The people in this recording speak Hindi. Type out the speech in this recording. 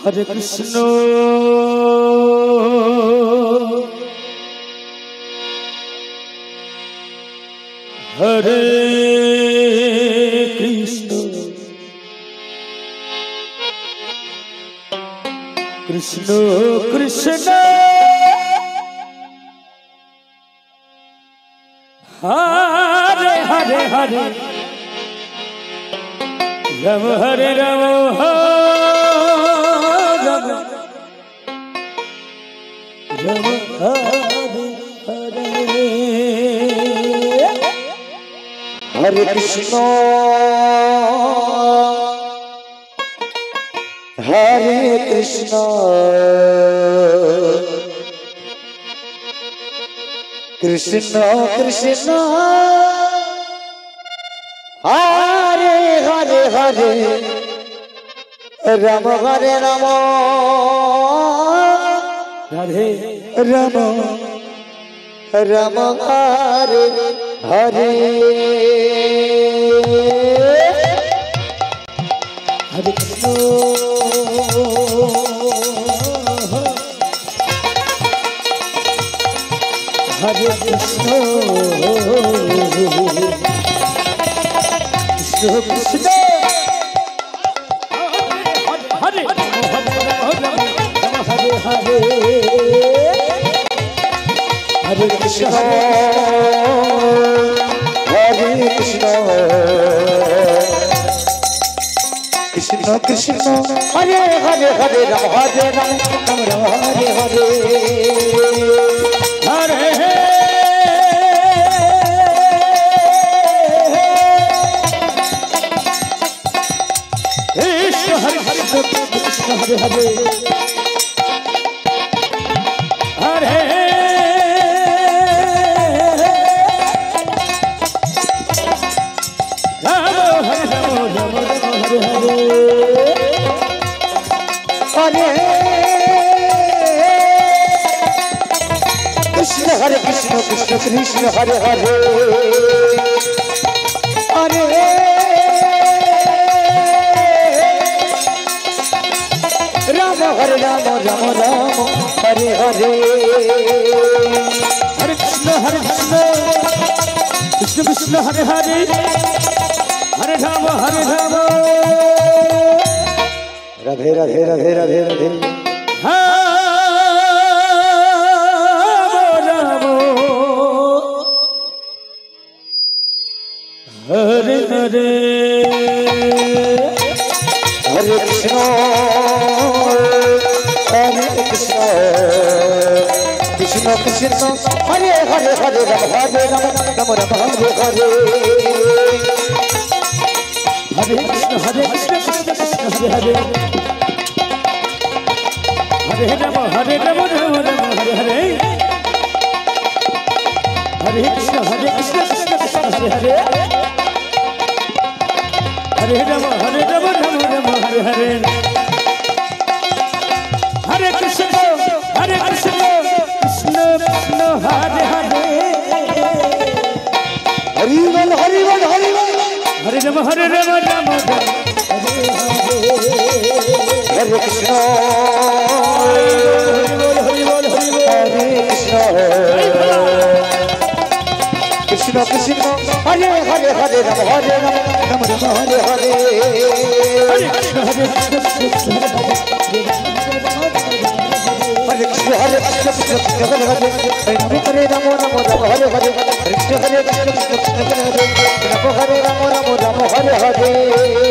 हरे कृष्ण हरे कृष्ण कृष्ण कृष्ण हरे हरे हरे राम हरे राम राम राम हरे हरे हरे कृष्ण हरे कृष्ण कृष्ण कृष्ण हरे हरे हरे राम हरे राम राधे राम राम हरे हरे हरे कृष्ण हरे कृष्ण कृष्ण कृष्ण हरे हरे हरे हरे कृष्ण हरे कृष्ण कृष्ण कृष्ण हरे हरे हरे राम हरे राम राम राम हरे हरे हरे कृष्ण हरे हरे कृष्ण हरे हरे हरे राम हरे राम राम राम हरे हरे हरे कृष्ण हरे कृष्ण कृष्ण कृष्ण हरे हरे हरे राम हरे राम राम राम हरे हरे हरे कृष्ण कृष्ण कृष्ण हरे हरे हरे राम राधे राधे राधे राधे राधे हरे हरे हरे कृष्ण कृष्ण कृष्ण हरे हरे हरे राम राम राम राम हरे हरे हरे कृष्ण कृष्ण कृष्ण हरे हरे हरे राम राम राम हरे हरे हरे कृष्ण कृष्ण कृष्ण हरे हरे हरे राम राम राम हरे हरे हरे कृष्ण कृष्ण कृष्ण हरे हरे हरि बोल हरि बोल हरि बोल हरे राम राम हरे कृष्ण हरि बोल हरे कृष्ण कृष्ण हरे हरे हरे राम राम राम हरे हरे हरे कृष्ण हरे कृष्ण हरे कृष्ण कृष्ण हरे हरे हरे राम राम राम हरे हरे हरे कृष्ण हरे कृष्ण कृष्ण हरे हरे राम हरे राम राम राम हरे हरे